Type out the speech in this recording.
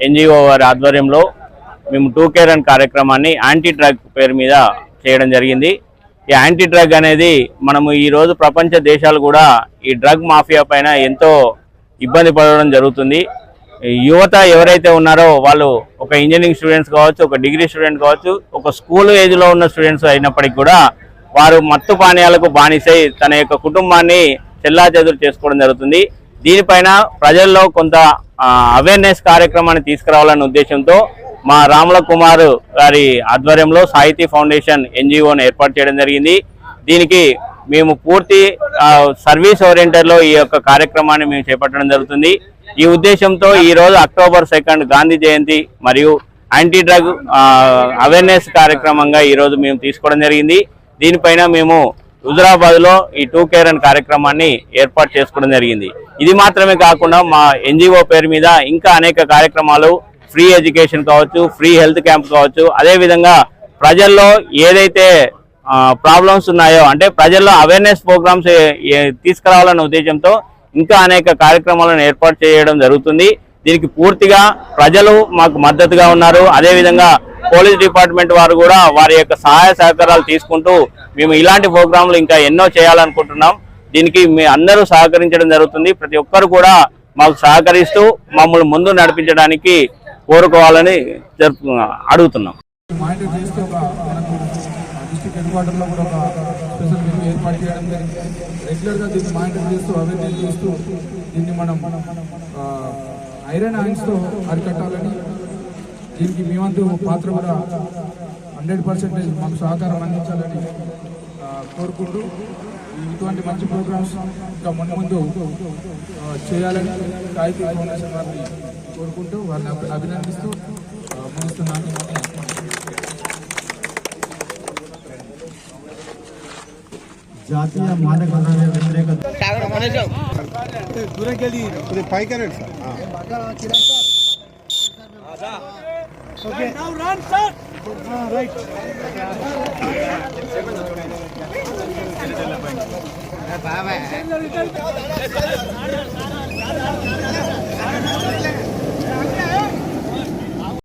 NGO వారి ఆధ్వర్యంలో మేము 2K రన్ కార్యక్రమాన్ని యాంటీ డ్రగ్ పేరు మీద చేయడం జరిగింది. ఈ యాంటీ డ్రగ్ అనేది మనము ఈ రోజు ప్రపంచ దేశాలు కూడా ఈ డ్రగ్ మాఫియా పైన ఎంతో ఇబ్బంది పడడం జరుగుతుంది. యువత ఎవరైతే ఉన్నారో వాళ్ళు ఒక ఇంజనీరింగ్ స్టూడెంట్స్ కావచ్చు, ఒక డిగ్రీ స్టూడెంట్ కావచ్చు, ఒక స్కూల్ ఏజ్లో ఉన్న స్టూడెంట్స్ అయినప్పటికీ కూడా వారు మత్తు పానీయాలకు బానిసై తన యొక్క కుటుంబాన్ని చెల్లాచెదురు చేసుకోవడం జరుగుతుంది. దీనిపైన ప్రజల్లో కొంత అవేర్నెస్ కార్యక్రమాన్ని తీసుకురావాలనే ఉద్దేశంతో మా రాముల కుమార్ గారి ఆధ్వర్యంలో సాహితీ ఫౌండేషన్ ఎన్జిఓను ఏర్పాటు చేయడం జరిగింది. దీనికి మేము పూర్తి సర్వీస్ ఓరియంటెడ్లో ఈ యొక్క కార్యక్రమాన్ని మేము చేపట్టడం జరుగుతుంది. ఈ ఉద్దేశంతో ఈరోజు అక్టోబర్ 2 గాంధీ జయంతి మరియు యాంటీ డ్రగ్ అవేర్నెస్ కార్యక్రమంగా ఈరోజు మేము తీసుకోవడం జరిగింది. దీనిపైన మేము హుజురాబాద్లో ఈ 2K రన్ కార్యక్రమాన్ని ఏర్పాటు చేసుకోవడం జరిగింది. ఇది మాత్రమే కాకుండా మా ఎన్జిఓ పేరు మీద ఇంకా అనేక కార్యక్రమాలు, ఫ్రీ ఎడ్యుకేషన్ కావచ్చు, ఫ్రీ హెల్త్ క్యాంప్ కావచ్చు, అదేవిధంగా ప్రజల్లో ఏదైతే ప్రాబ్లమ్స్ ఉన్నాయో అంటే ప్రజల్లో అవేర్నెస్ ప్రోగ్రామ్స్ తీసుకురావాలనే ఉద్దేశంతో ఇంకా అనేక కార్యక్రమాలను ఏర్పాటు చేయడం జరుగుతుంది. దీనికి పూర్తిగా ప్రజలు మాకు మద్దతుగా ఉన్నారు. అదేవిధంగా పోలీస్ డిపార్ట్మెంట్ వారు కూడా వారి యొక్క సహాయ సహకారాలు తీసుకుంటూ మేము ఇలాంటి ప్రోగ్రాంలు ఇంకా ఎన్నో చేయాలనుకుంటున్నాం. దీనికి మీ అందరూ సహకరించడం జరుగుతుంది. ప్రతి ఒక్కరు కూడా మాకు సహకరిస్తూ మమ్మల్ని ముందు నడిపించడానికి కోరుకోవాలని అడుగుతున్నాం. హెడ్క్వార్టర్లో కూడా ఒక స్పెషల్ మీటింగ్ ఏర్పాటు చేయడం జరిగింది. రెగ్యులర్గా దీన్ని మానిటర్ చేస్తూ అవేర్నెస్ చేస్తూ దీన్ని మనం ఐరన్ హ్యాండ్స్తో అరికట్టాలని, దీనికి మీ వంతు పాత్ర కూడా 100% మాకు సహకారం అందించాలని కోరుకుంటూ ఇటువంటి మంచి ప్రోగ్రామ్స్ ఇంకా ముందు చేయాలని సాహితీ ఫౌండేషన్ వారిని కోరుకుంటూ వారిని అభినందిస్తూ ముగిస్తున్నాను. జాతీయ మాదక ద్రవ్య వ్యతిరేక బాబా